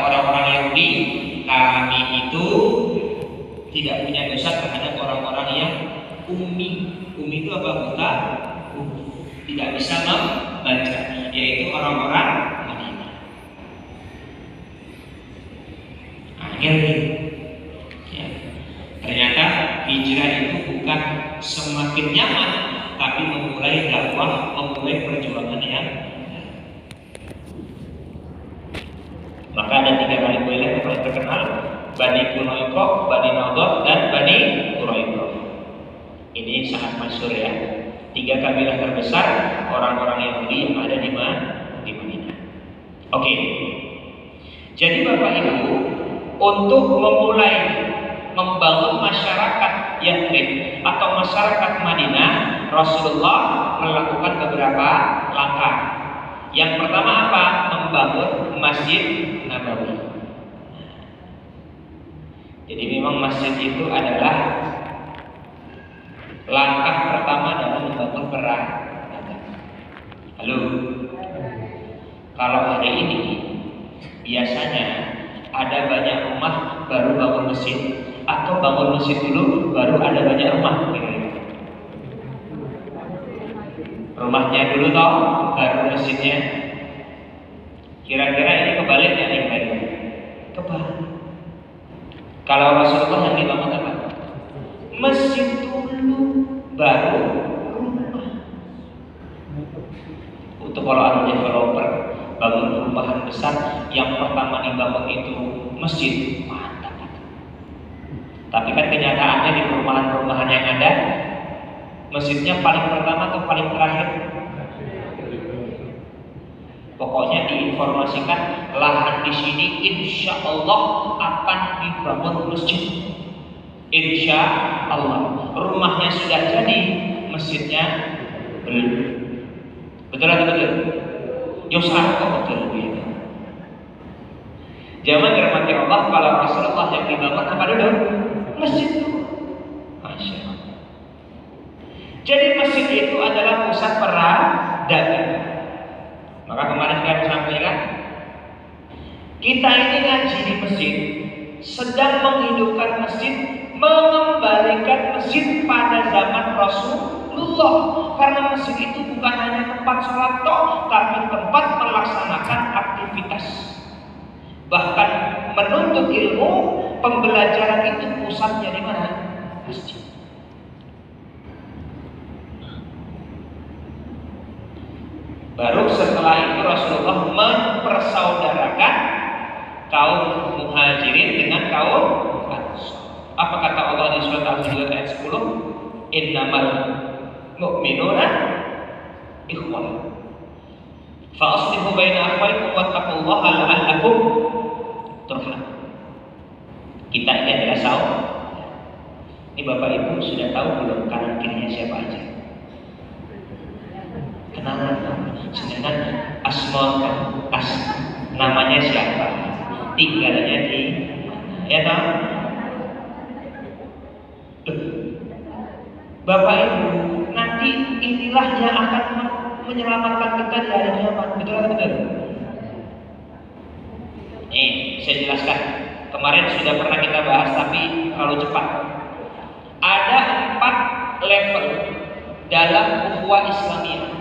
orang-orang Yahudi, kami itu tidak punya dosa terhadap orang-orang yang ummi. Ummi itu apa? Buta, tidak bisa membaca, yaitu orang-orang Madinah. Akhirnya, ya, ternyata hijrah itu bukan semakin nyaman, tapi memulai dakwah, memulai perjuangan yang. Maka ada 3 kali wilayah yang paling terkenal: Bani Quraidah, Bani Nadir, dan Bani Quraidah. Ini sangat masyhur ya. 3 kabilah terbesar orang-orang Yahudi yang ada di Madinah. Oke. Jadi Bapak Ibu, untuk memulai membangun masyarakat Yathrib atau masyarakat Madinah, Rasulullah melakukan beberapa langkah. Yang pertama apa? Membangun Masjid Nabawi. Jadi memang masjid itu adalah langkah pertama dalam membangun peradaban. Halo. Kalau hari ini biasanya ada banyak rumah baru bangun masjid, atau bangun masjid dulu baru ada banyak rumah. Rumahnya dulu toh, baru masjidnya. Kira-kira ini kebaliknya nih, kebalik. Kalau Rasulullah yang dibangun apa? Masjid dulu, baru rumah. Untuk kalau ada developer bangun perumahan besar, yang pertama dibangun itu masjid, mantap. Tapi kan kenyataannya di perumahan-perumahan yang ada, masjidnya paling pertama atau paling terakhir? Pokoknya diinformasikan lahan di sini insya Allah akan dibangun masjid. Insya Allah. Rumahnya sudah jadi, masjidnya belum. Betul atau betul? Yusah kok betul gitu. Jangan dirahmati Allah, kalau Rasulullah yang dibangun apa dulu? Masjid dulu. Masya Allah. Jadi masjid itu adalah pusat peradaban. Maka kemarin saya sampaikan, kita ini ngaji di masjid, sedang menghidupkan masjid, mengembalikan masjid pada zaman Rasulullah. Karena masjid itu bukan hanya tempat sholat toh, tapi tempat melaksanakan aktivitas. Bahkan menuntut ilmu, pembelajaran itu pusatnya di mana? Masjid. Baru setelah itu Rasulullah mempersaudarakan kaum Muhajirin dengan kaum Ansar. Apa kata Allah di surat Al-Hujurat ayat 10? Innamal mu'minuna ikhwah. Fa aslihu baina akhwaykum wattaqullaha la'allakum turhamun. Kita ini adalah saudara. Ini Bapak Ibu sudah tahu belum kanan kirinya siapa aja? Kenalan, sedangkan namanya siapa, tinggalnya di, ya tahu? Bapak Ibu, nanti inilah yang akan menyelamatkan kita di hari kiamat. Betul atau betul? Nih, saya jelaskan. Kemarin sudah pernah kita bahas, tapi terlalu cepat. Ada 4 level dalam ukhuwah Islamiyah.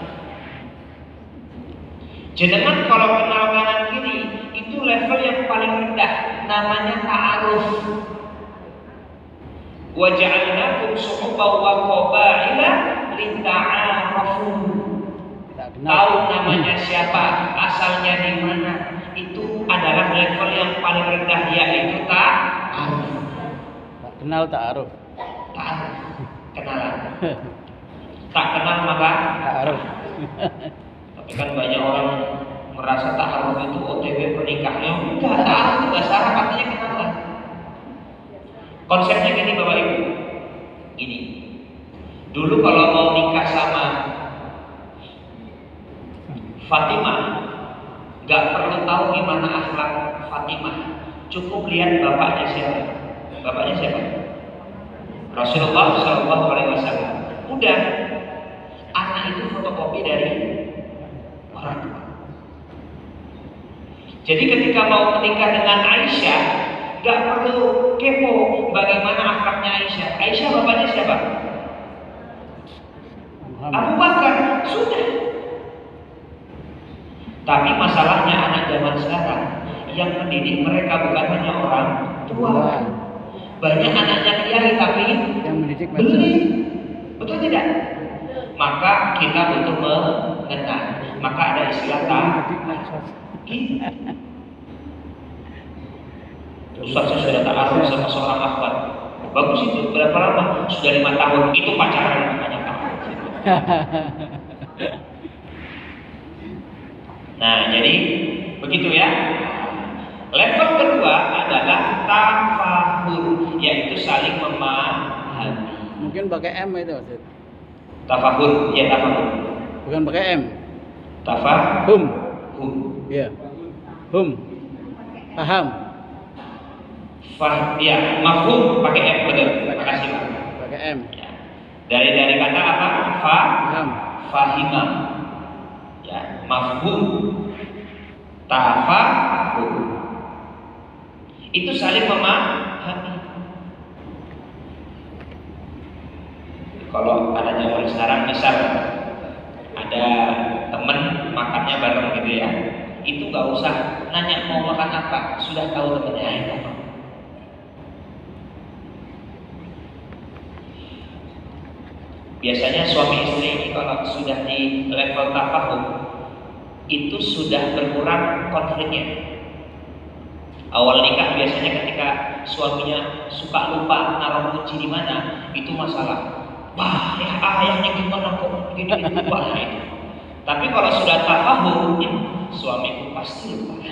Jenengan kalau kenal kanan kiri, itu level yang paling rendah, namanya ta'aruf. Wa ja'alnakum syu'uban wa qabaila lita'arafu. Tahu namanya siapa, asalnya di mana, itu adalah level yang paling rendah, yaitu ta'aruf. Kenal ta'aruf. Ta'aruf, kenalan. Tak kenal maka ta'aruf. Tapi kan banyak orang merasa ta'aruf itu OTW pernikahannya. Enggak, ta'aruf itu bahasa Arab artinya kenalan. Konsepnya gini Bapak Ibu. Gini. Dulu kalau mau nikah sama Fatimah, nggak perlu tahu gimana akhlak Fatimah, cukup lihat bapaknya siapa. Bapaknya siapa? Rasulullah SAW. Udah, anak itu fotokopi dari orang tua. Jadi ketika mau menikah dengan Aisyah, gak perlu kepo bagaimana akhlaknya Aisyah. Aisyah bapaknya siapa? Abu Bakar. Sudah. Tapi masalahnya anak zaman sekarang yang mendidik mereka bukan hanya orang tua. Banyak anaknya kiai tapi yang mendidik beli. Betul tidak? Maka kita butuh mengenal. Maka ada istilah Ustaz, saya sudah ta'aruf sama seorang akhwat. Bagus itu. Berapa lama? Sudah 5 tahun. Itu pacaran namanya ta'aruf. Nah, jadi begitu ya. Level kedua adalah tafahur, yaitu saling memahami. Mungkin pakai M itu Ustaz. Tafahur, ya tafahur. Bukan pakai M. Tafahum. Iya. Hum. Paham. Ya, mafhum pakai M, betul. Terima kasih Pak. Pakai M. Ya. Dari kata apa? Paham. Fahimah. Ya, mafhum. Tafahum. Itu saling memahami. Kalau ada zaman sekarang misal ada temen makannya bareng gitu ya, itu nggak usah nanya mau makan apa, sudah tahu temennya itu. Biasanya suami istri ini kalau sudah di level tafahum itu sudah berkurang konfliknya. Awal nikah biasanya ketika suaminya suka lupa naruh kunci di mana, itu masalah. Wah, ya ayahnya gimana kok gini lupa itu. Tapi kalau sudah tafahum, suamiku pasti lupa.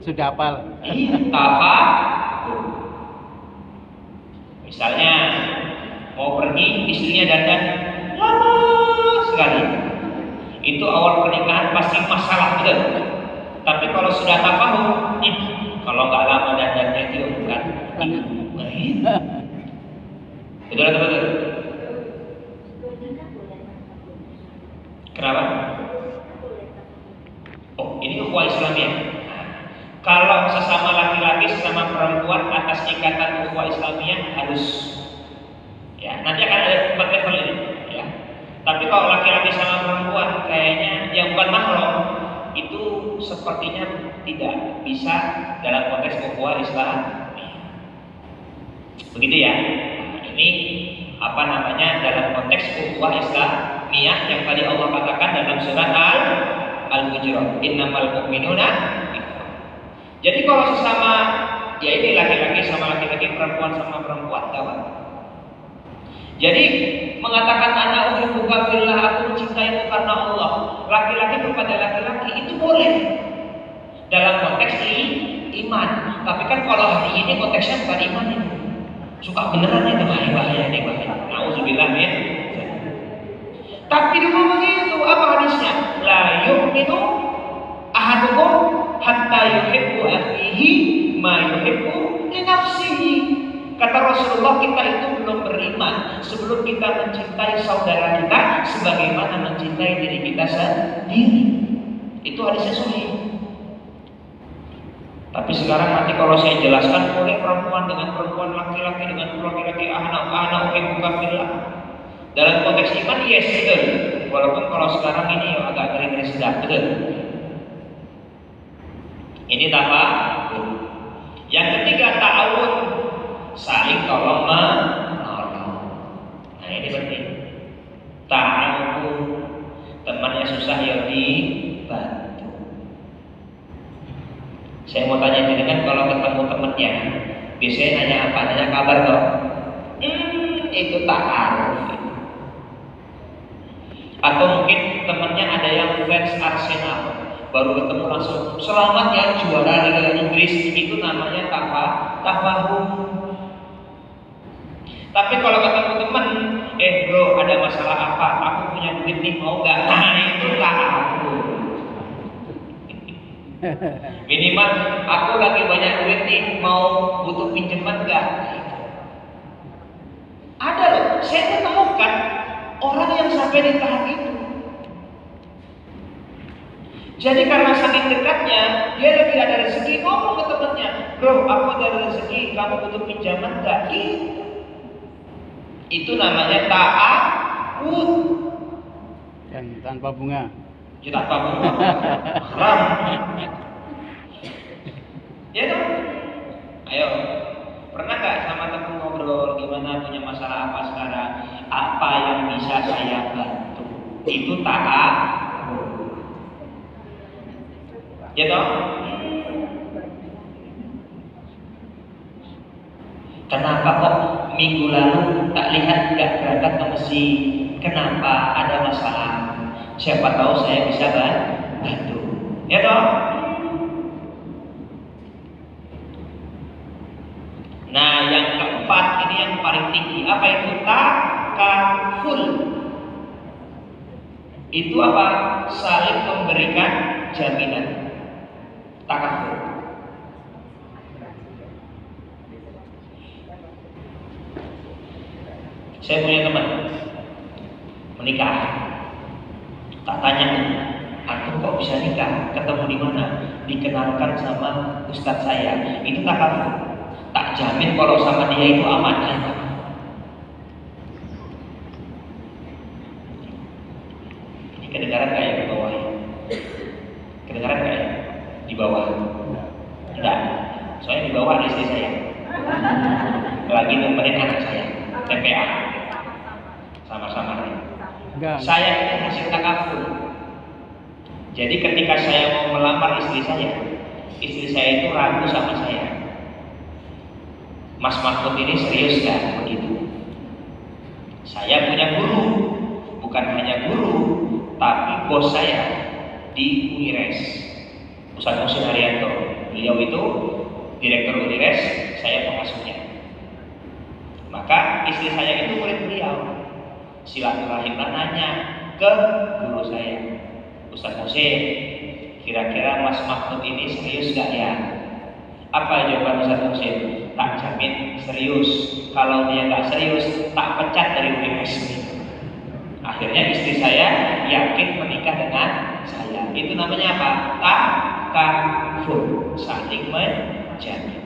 Sudah hafal. Iya, tafahum. Misalnya mau pergi, istrinya dandan lama sekali. Itu awal pernikahan pasti masalah betul. Tapi kalau sudah tafahum, kalau nggak lama dandannya itu bukan. Betul. Kenapa? Oh, ini ukhuwah Islamiyah. Kalau sesama laki-laki sesama perempuan atas ikatan ukhuwah Islamiyah harus, ya nanti akan ada 4 level ini, ya. Tapi kalau laki-laki sama perempuan kayaknya yang bukan mahram itu sepertinya tidak bisa dalam konteks ukhuwah Islam. Begitu ya. Ini apa namanya dalam konteks ukhuwah Islamiyah yang tadi Allah katakan dalam surat Al-Hujurat, innamal mu'minuna. Jadi kalau sesama, ya ini laki-laki sama laki-laki, perempuan sama perempuan, kawan. Jadi mengatakan anak uhibbuka fillah, aku mencintaimu karena Allah, laki-laki kepada laki-laki itu boleh dalam konteks iman. Tapi kan kalau hari ini konteksnya bukan iman itu, suka beneran itu bahaya. Nauzubillah min. Tapi dulu begitu, apa hadisnya? La yu'minu ahadukum hatta yuhibbu akhihi ma yuhibbu li nafsihi. Kata Rasulullah, kita itu belum beriman sebelum kita mencintai saudara kita sebagaimana mencintai diri kita sendiri. Itu hadisnya sahih. Tapi sekarang nanti kalau saya jelaskan boleh perempuan dengan perempuan, laki-laki dengan laki-laki, anak uhibbuka fillah. Dalam konteks iman yes betul. Walaupun kalau sekarang ini agak ngeri-ngeri sedap betul. Ini tafahum. Yang ketiga ta'awun, saling tolong menolong. Nah ini penting. Ta'awun, temannya susah ya dibantu. Saya mau tanya jenengan kalau ketemu temennya, biasanya nanya apa? Nanya kabar kok? Itu ta'aruf. Atau mungkin temennya ada yang fans Arsenal, baru ketemu langsung selamat ya juara Liga Inggris, itu namanya tafahum. Tapi kalau ketemu teman, bro ada masalah apa? Aku punya duit nih mau nggak? Nah itu tafahum. Minimal aku lagi banyak duit nih, mau butuh pinjaman nggak? Ada loh, saya menemukan orang yang sampai di tahap itu. Jadi karena saking dekatnya, dia lagi ada rezeki, ngomong ke temannya, bro, aku ada rezeki, kamu butuh pinjaman nggak? Itu namanya ta'awud. Yang tanpa bunga. Ya tanpa bunga, haram. Ya dong. Ayo, pernah nggak sama temen ngobrol gimana, punya masalah apa sekarang? Apa yang bisa saya bantu? Itu ta'awud. Ya dong. Kenapa kok minggu lalu tak lihat nggak berangkat ke masjid? Kenapa? Ada masalah? Siapa tahu saya bisa bantu. Ya dong. Nah, yang keempat ini yang paling tinggi. Apa itu? Takaful. Itu apa? Saling memberikan jaminan. Takaful. Saya punya teman menikah. Tak tanya, antum kok bisa nikah? Ketemu di mana? Dikenalkan sama ustadz saya. Itu takaful. Tak jamin kalau sama dia itu aman. Ini kedengaran kayak di bawah. Kedengaran kayak di bawah. Enggak. Soalnya di bawah ada istri saya. Lagi nemenin anak saya. TPA. Sama-sama. Enggak. Saya ini hasil takaful. Jadi ketika saya mau melamar istri saya itu ragu sama saya. Mas Mahfud ini serius kan begitu? Saya punya guru, bukan hanya guru, tapi bos saya di Unires, Ustadz Muhsin Haryanto. Beliau itu direktur Unires, saya pengasuhnya. Maka istri saya itu murid beliau. Silaturahim nanya ke guru saya, Ustadz Muhsin, kira-kira Mas Mahfud ini serius gak ya? Apa jawaban Ustadz Muhsin? Tak jamin serius. Kalau dia nggak serius, tak pecat dari UMS. Akhirnya istri saya yakin menikah dengan saya. Itu namanya apa? Takaful, saling menjamin.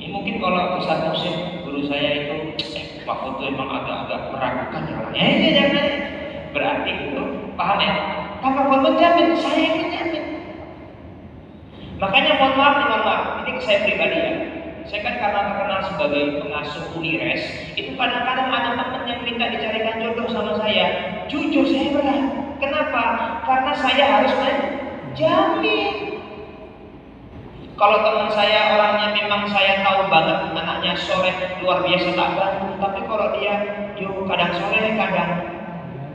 Ini mungkin kalau Ustadz Muhsin, guru saya itu, Mahfud itu emang agak meragukan ya. Jangan. Berarti itu paham ya? Takaful menjamin, saya yang menjamin. Makanya mohon maaf, ini saya pribadi ya. Saya kan karena terkenal sebagai pengasuh Unires, itu kadang-kadang ada teman yang minta dicarikan jodoh sama saya. Jujur saya berat. Kenapa? Karena saya harus menjamin. Kalau teman saya orangnya memang saya tahu banget anaknya soleh luar biasa tak bantu, tapi kalau dia kadang soleh kadang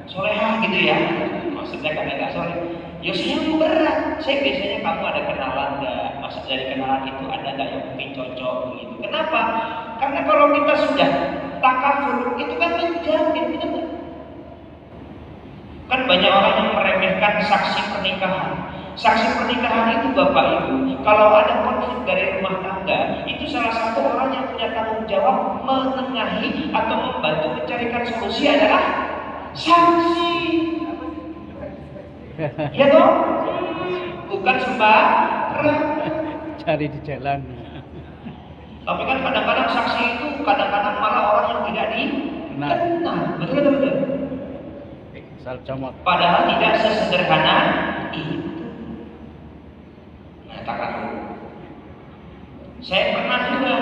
solehah gitu ya. Maksudnya kadang nggak soleh. Ya saya berat. Saya biasanya kamu ada kenalan nggak? Masa dari kenalan itu ada nggak yang mungkin cocok begitu? Kenapa? Karena kalau kita sudah takaful itu kan menjamin, betul nggak? Kan banyak orang yang meremehkan saksi pernikahan. Saksi pernikahan itu Bapak Ibu, kalau ada konflik dari rumah tangga, itu salah satu orang yang punya tanggung jawab menengahi atau membantu mencarikan solusi adalah saksi. Ya dong, bukan sembarang. Cari di jalan. Tapi kan kadang-kadang saksi itu kadang-kadang malah orang yang tidak dikenal. Betul. Padahal tidak sesederhana itu. Nah, takaful. Saya pernah juga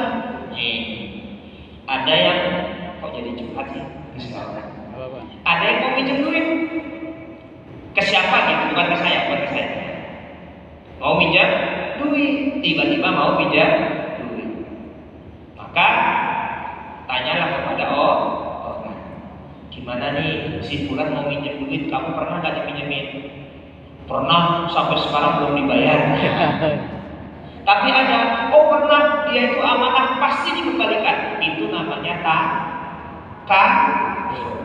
ada yang kok jadi curhat sih? Ada yang mau pinjam duit. Ke siapa gitu, bukan ke saya. Mau pinjam duit, tiba-tiba mau pinjam duit. Maka tanyalah kepada orang, gimana nih si Fulan mau pinjam duit, kamu pernah nggak dipinjemin? Pernah, sampai sekarang belum dibayar. Tapi ada, pernah, dia itu amanah pasti dikembalikan. Itu namanya takaful.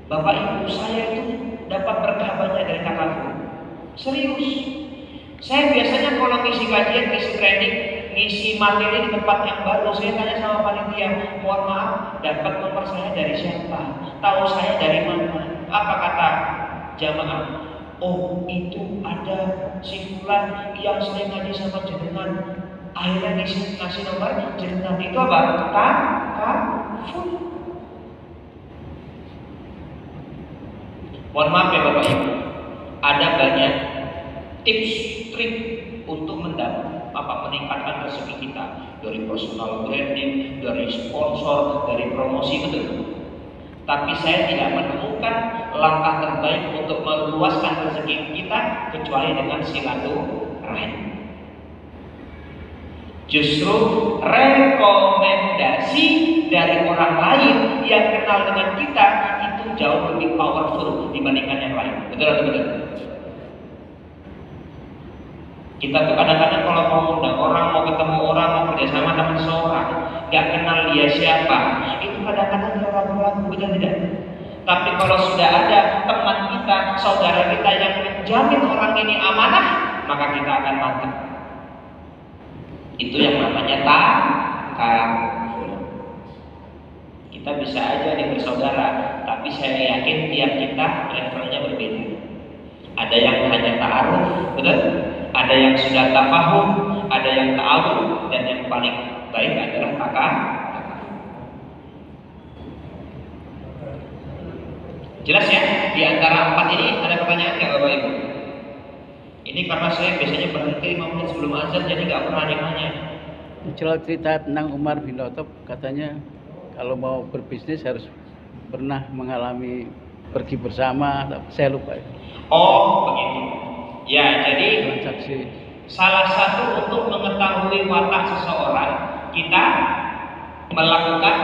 Bapak Ibu, saya itu dapat berkah banyak dari takaful. Serius. Saya biasanya kalau ngisi kajian, ngisi training, ngisi materi di tempat yang baru, saya tanya sama panitia, mohon maaf, dapat nomor saya dari siapa? Tahu saya dari mana? Apa kata jamaah? Oh, itu ada si fulan yang sering ngaji sama jenengan. Akhirnya ngasih nomor jenengan. Itu apa? Kafir. Mohon maaf ya Bapak Ibu, ada banyak tips trik untuk meningkatkan rezeki kita, dari personal branding, dari sponsor, dari promosi, betul. Tapi saya tidak menemukan langkah terbaik untuk meluaskan rezeki kita kecuali dengan silaturahim. Justru rekomendasi dari orang lain yang kenal dengan kita itu jauh lebih powerful dibandingkan yang lain. Betul atau betul? Kita tuh kadang-kadang kalau mau undang orang, mau ketemu orang, mau kerjasama dengan seorang, gak kenal dia siapa, itu kadang-kadang ragu-ragu, betul tidak? Tapi kalau sudah ada teman kita, saudara kita yang menjamin orang ini amanah, maka kita akan mantap. Itu yang namanya takabur. Kita bisa aja nih bersaudara, tapi saya yakin tiap kita levelnya berbeda. Ada yang hanya ta'aruf, betul? Ada yang sudah tafahum, ada yang ta'awun, dan yang paling baik adalah takabur. Jelas ya? Di antara 4 ini ada pertanyaan nggak Bapak Ibu? Ini karena saya biasanya berhenti 5 menit sebelum azan, jadi nggak pernah nanya. Kalau cerita tentang Umar bin Khattab, katanya kalau mau berbisnis harus pernah mengalami pergi bersama, saya lupa. Oh begitu. Ya, jadi Transaksi. salah satu untuk mengetahui watak seseorang, kita melakukan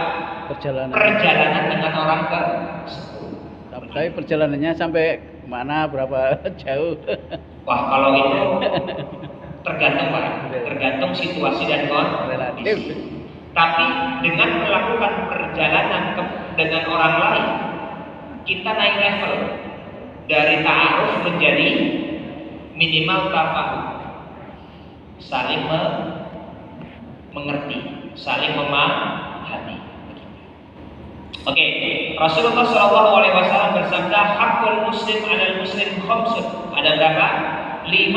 perjalanan dengan orang tersebut. Tapi perjalanannya sampai mana, berapa jauh? Wah, kalau itu tergantung Pak, tergantung situasi dan kondisi. Tapi dengan melakukan perjalanan dengan orang lain, kita naik level dari ta'aruf menjadi minimal tafahum, saling mengerti, saling memahami. Oke, Rasulullah SAW bersabda, hakul muslim alal muslim khamsun. Ada berapa? 5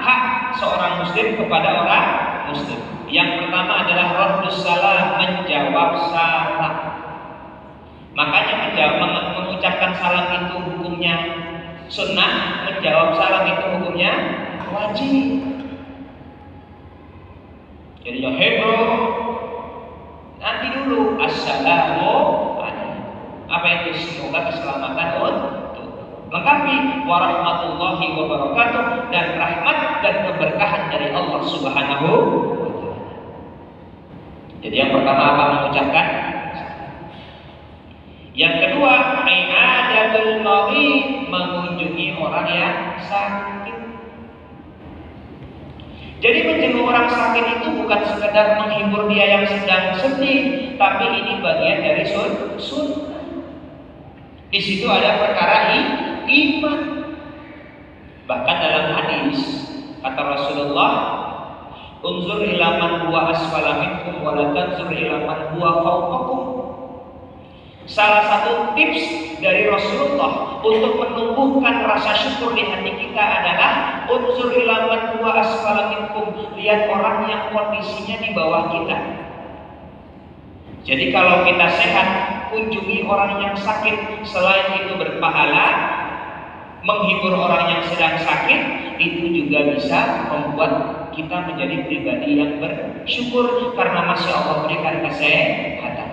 hak seorang muslim kepada orang muslim. Yang pertama adalah raddus salam, menjawab salam. Makanya mengucapkan salam itu hukumnya sunnah, menjawab salam itu hukumnya wajib. Jadi ya hey bro, nanti dulu assalamu alaikum. Apa itu? Semoga keselamatan untuk lengkapi warahmatullahi wabarakatuh, dan rahmat dan keberkahan dari Allah Subhanahu wa ta'ala. Jadi yang pertama apa? Mengucapkan. Yang kedua, i'adatul marid, mengunjungi orang yang sakit. Jadi menjenguk orang sakit itu bukan sekedar menghibur dia yang sedang sedih, tapi ini bagian dari sunnah. Di situ ada perkara iman. Bahkan dalam hadis kata Rasulullah, unzur ila man huwa asfala minkum wa la tanzur ila man huwa fawqakum. Salah satu tips dari Rasulullah untuk menumbuhkan rasa syukur di hati kita adalah unzur ila man huwa asfala minkum, lihat orang yang kondisinya di bawah kita. Jadi kalau kita sehat, kunjungi orang yang sakit. Selain itu berpahala, menghibur orang yang sedang sakit, itu juga bisa membuat kita menjadi pribadi yang bersyukur karena masih Allah berikan kesehatan.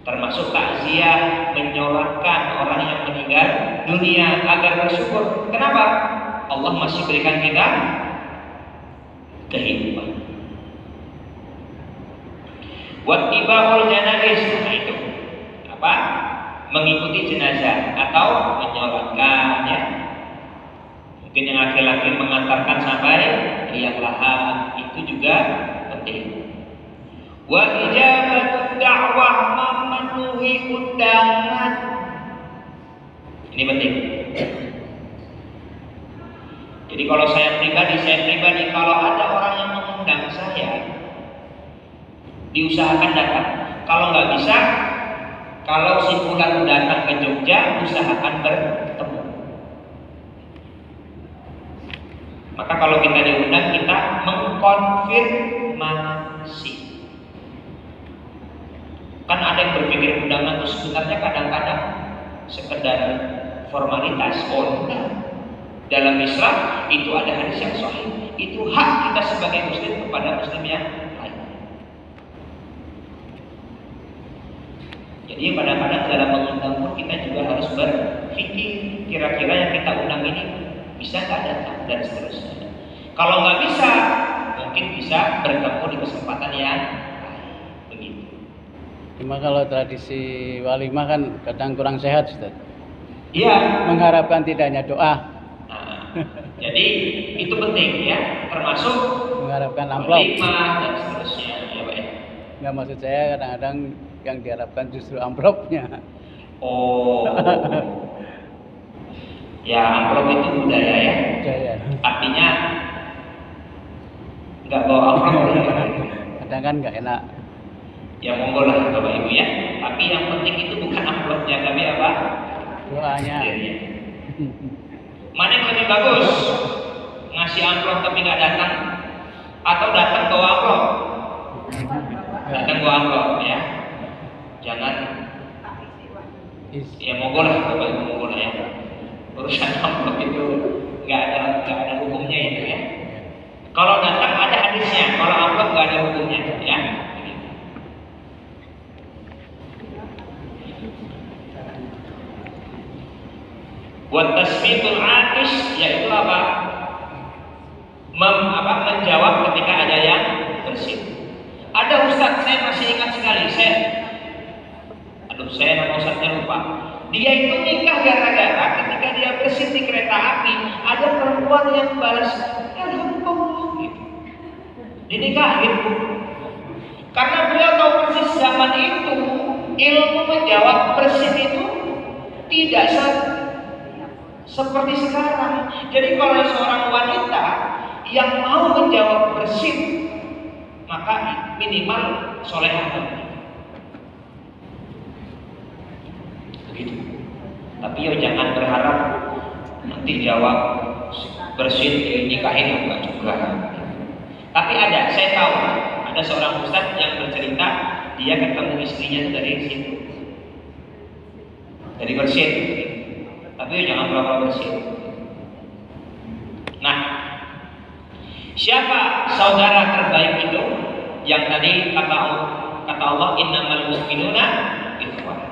Termasuk takziah, menyolatkan orang yang meninggal dunia agar bersyukur. Kenapa? Allah masih berikan kita kehidupan. Wattiba'ul janazah, itu apa? Mengikuti jenazah atau menyolatkan, ya. Mungkin yang laki-laki mengantarkan sampai liang lahat, itu juga penting. Wa ijabatud da'wah, memenuhi undangan. Ini penting. Jadi kalau saya pribadi kalau ada orang yang mengundang saya, diusahakan datang. Kalau nggak bisa, Kalau si fulan datang ke Jogja, usahakan bertemu. Maka kalau kita diundang, kita mengkonfirmasi. Kan ada yang berpikir undangan itu sebenarnya kadang-kadang sekedar formalitas. Oh, dalam Islam itu ada hadis yang sahih. Itu hak kita sebagai muslim kepada muslim yang lain. Jadi kadang-kadang dalam mengundang pun kita juga harus berpikir kira-kira yang kita undang ini bisa nggak datang dan seterusnya. Kalau nggak bisa, mungkin bisa bertemu di kesempatan yang lain. Begitu. Cuma kalau tradisi walimah kan kadang kurang sehat, Ustaz. Iya. Mengharapkan tidak hanya doa. Nah, jadi itu penting ya, termasuk Mengharapkan amplop. walimah dan seterusnya. Ya, Pak. Nggak, maksud saya kadang-kadang yang diharapkan justru amplopnya. Oh. Ya, amplop itu budaya ya. Budaya. Artinya nggak bawa amplop ya. Kadang kan nggak enak. Ya monggo lah Bapak Ibu ya. Tapi yang penting itu bukan amplopnya, tapi apa? Doanya. Mana yang lebih bagus? Ngasih amplop tapi nggak datang, atau datang bawa amplop? Datang bawa amplop ya. Jangan. Ya monggo lah Bapak Ibu, monggo lah ya. Urusan amplop itu nggak ada hukumnya itu ya. Kalau datang ada hadisnya, kalau amplop nggak ada hukumnya ya. Buat tasmitul atis, yaitu apa? Menjawab ketika ada yang bersin. Ada ustaz, saya masih ingat sekali, saya nama ustaznya lupa. Dia itu nikah gara-gara ketika dia bersin di kereta api, ada perempuan yang balas, ya Alhamdulillah gitu. Dinikahin, Bu. Karena beliau tahu persis zaman itu ilmu menjawab bersin itu tidak seperti sekarang. Jadi kalau seorang wanita yang mau menjawab bersin, maka minimal solehah. Begitu. Tapi yo jangan berharap nanti jawab bersin dinikahin, enggak juga. Tapi saya tahu ada seorang ustaz yang bercerita dia ketemu istrinya itu dari situ, dari bersin. Tapi jangan pura-pura bersih. Nah, siapa saudara terbaik itu? Yang tadi kata Allah, innamal mu'minuna ikhwah.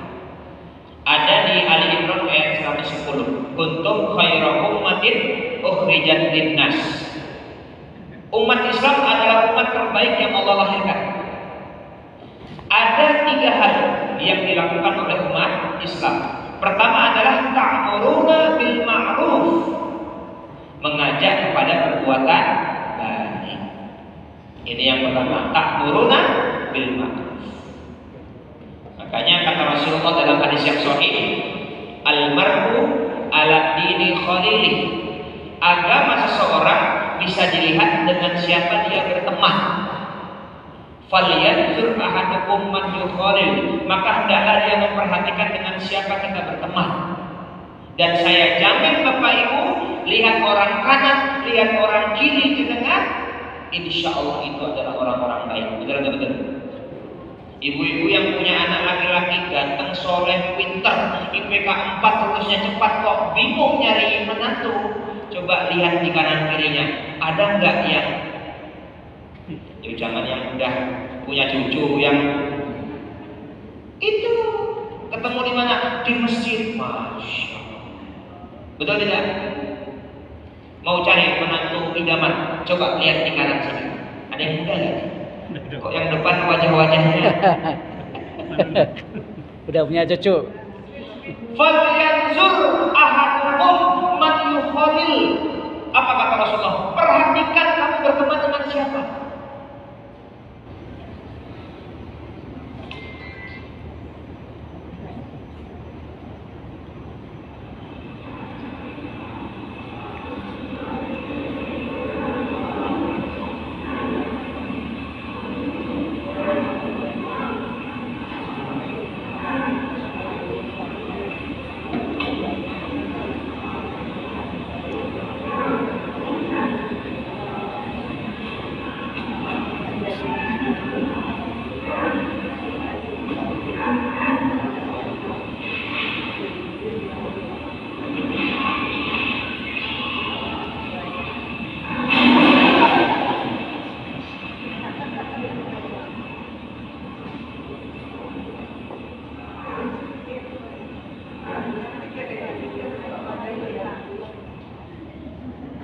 Ada di Ali Imran ayat 110. Kuntum khairu ummatin ukhrijat linnas. Umat Islam adalah umat terbaik yang Allah lahirkan. Ada 3 hal yang dilakukan oleh umat Islam. Pertama adalah ta'muruna bil ma'ruf, mengajak kepada perbuatan baik. Ini yang pertama, ta'muruna bil ma'ruf. Makanya kata Rasulullah dalam hadis yang sahih, al-mar'u ala dini khalili. Agama seseorang bisa dilihat dengan siapa dia berteman. Falyanzur ahadukum man yukhalil, maka hendaklah dia memperhatikan dengan siapa kita berteman. Dan saya jamin Bapak Ibu, lihat orang kanan, lihat orang kiri di tengah, insya Allah itu adalah orang-orang baik. Betul. Ibu-ibu yang punya anak laki-laki ganteng, soleh, pintar, IPK 4 lulusnya cepat kok bingung nyari menantu. Coba lihat di kanan kirinya, ada nggak yang jangan yang udah punya cucu yang itu ketemu di mana? Di masjid, masya Allah. Betul tidak? Mau cari menantu idaman, coba lihat di kanan sini. Ada yang muda nggak? Kok yang depan wajah-wajahnya? Udah punya cucu. Falyanzur ahadukum man yukhalil. Apa kata Rasulullah? Perhatikan kamu berteman dengan siapa.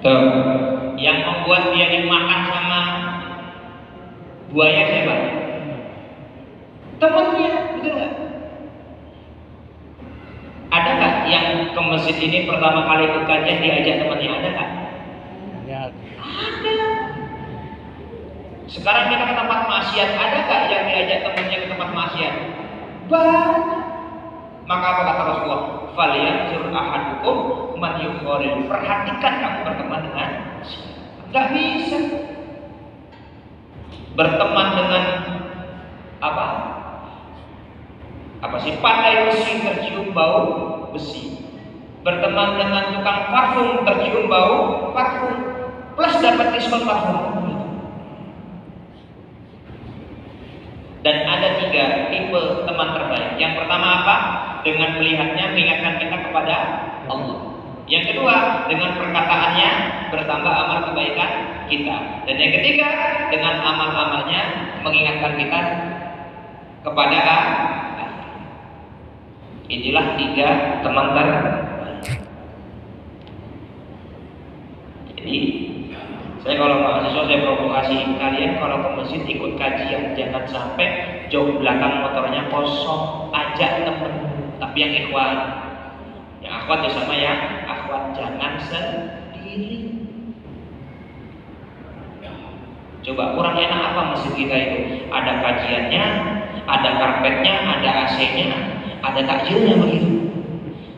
Tuh, yang membuat dia dimakan sama buaya siapa? Temannya, betul nggak? Ada nggak yang ke masjid ini pertama kali ikut kajian diajak temannya, ada nggak? Banyak. Ada. Sekarang kita ke tempat maksiat, ada nggak yang diajak temannya ke tempat maksiat? Banyak. Maka apa kata Rasulullah? Falyanzur ahadukum man yukharil. Perhatikan kamu berteman dengan siapa. Nggak bisa berteman dengan apa? Apa sih? Pandai besi tercium bau besi. Berteman dengan tukang parfum tercium bau parfum. Plus dapat diskon parfum. Dan ada 3 tipe teman terbaik. Yang pertama apa? Dengan melihatnya mengingatkan kita kepada Allah. Yang kedua, dengan perkataannya bertambah amal kebaikan kita. Dan yang ketiga, dengan amal-amalnya mengingatkan kita kepada Allah. Inilah 3 teman terbaik. Jadi saya kalau mahasiswa saya provokasi kalian kalau ke masjid ikut kajian jangan sampai jauh belakang motornya kosong, ajak temen, tapi yang ikhwan, yang akhwat ya sama ya akhwat, jangan sendiri. Coba kurang enak apa masjid kita itu? Ada kajiannya, ada karpetnya, ada AC-nya, ada takjilnya begitu.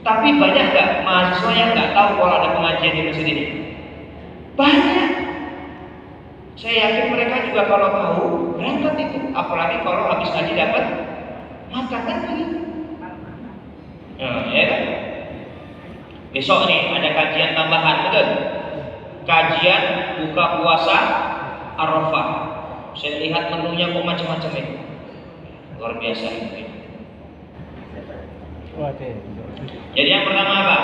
Tapi banyak nggak mahasiswa yang nggak tahu kalau ada pengajian di masjid ini? Banyak. Saya yakin mereka juga kalau tahu berangkat itu, apalagi kalau habis ngaji dapat makan kan begitu. Ya kan? Besok nih ada kajian tambahan, betul? Kajian buka puasa Arafah. Saya lihat menunya kok macam-macam itu, luar biasa itu. Jadi yang pertama apa?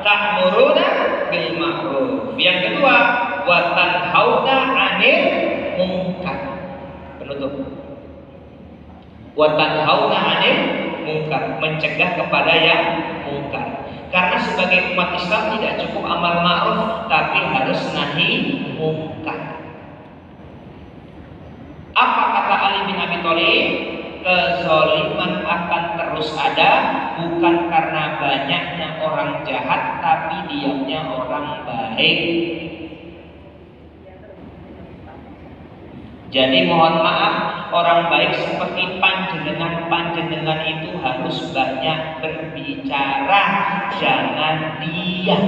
Ta'muruna bil ma'ruf. Yang kedua, wa tanhauna 'anil munkar. Penutup. Wa tanhauna 'anil munkar, mencegah kepada yang munkar. Karena sebagai umat Islam tidak cukup amal ma'ruf, tapi harus nahi munkar. Apa kata Ali bin Abi Thalib? Kezaliman akan terus ada, bukan karena banyaknya orang jahat, tapi diamnya orang baik. Jadi mohon maaf, orang baik seperti panjenengan itu harus banyak berbicara, jangan diam.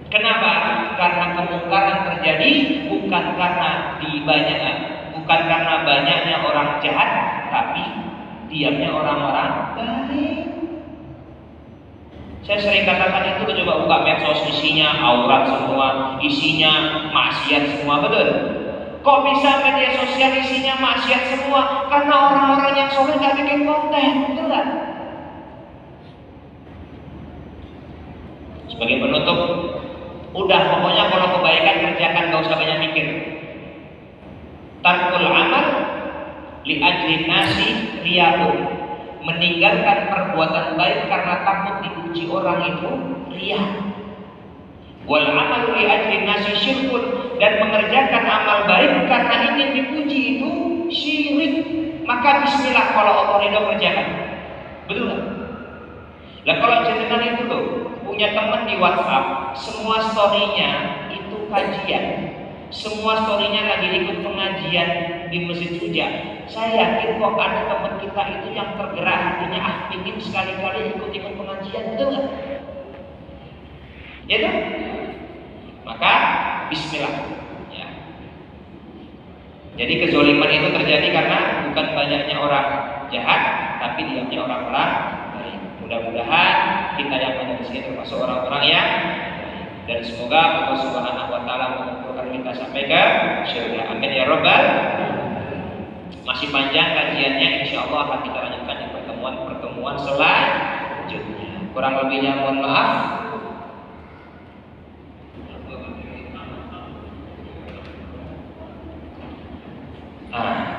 Kenapa? Karena kemungkaran terjadi bukan karena banyaknya orang jahat, tapi diamnya orang-orang baik. Saya sering katakan itu, coba buka medsos, isinya aurat semua, isinya maksiat semua, betul? Kok bisa media sosial isinya maksiat semua? Karena orang-orang yang soleh nggak bikin konten, betul nggak? Sebagai penutup, udah pokoknya kalau kebaikan kerjakan, gak usah banyak mikir. Tarkul amal li ajli nasi riya'un, meninggalkan perbuatan baik karena takut dipuji orang itu riya. Wal amal li ajli nasi syirkun, dan mengerjakan amal baik karena ingin dipuji itu syirik. Maka bismillah kalau Allah ridho kerjakan. Betul nggak? Lah kalau jenengan itu loh punya teman di WhatsApp, semua story-nya itu kajian, semua story-nya lagi ikut pengajian di Masjid Suja. Saya yakin kok ada teman kita itu yang tergerak hatinya, ingin sekali-kali ikut-ikut pengajian, betul nggak? Ya kan? Maka bismillah. Ya. Jadi kezoliman itu terjadi karena bukan banyaknya orang jahat, tapi diamnya orang-orang baik. Mudah-mudahan kita yang ada di sini termasuk orang-orang yang baik. Dan semoga Allah Subhanahu wa taala mengumpulkan kita sampai ke surga. Amin ya rabbal alamin. Masih panjang kajiannya, insyaallah akan kita lanjutkan di pertemuan selanjutnya. Kurang lebihnya mohon maaf.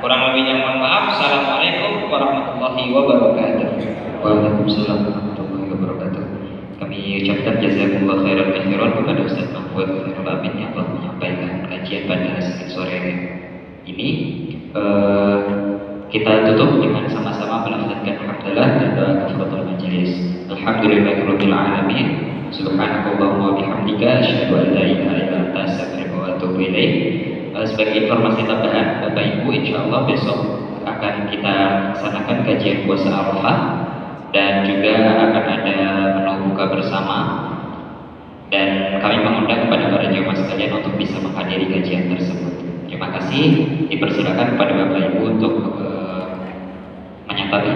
Kurang lebihnya mohon maaf. Assalamualaikum warahmatullahi wabarakatuh. Waalaikumsalam warahmatullahi wabarakatuh. Kami ucapkan jazakumullah khairan katsiran kepada Ustaz Mahfud Khairul Amin yang telah menyampaikan kajian pada sore ini. Kita tutup dengan sama-sama melafazkan hamdalah dan doa kafaratul majelis. Alhamdulillahirabbil alamin. Subhanakallahumma wa bihamdika asyhadu an la ilaha illa anta astaghfiruka wa atubu ilaik. Sebagai informasi tambahan, Bapak Ibu, insyaallah besok akan kita laksanakan kajian puasa Arafah dan juga akan ada menu buka bersama. Dan kami mengundang kepada para jemaah sekalian untuk bisa menghadiri kajian tersebut. Terima kasih. Dipersilakan kepada Bapak Ibu untuk menyatakan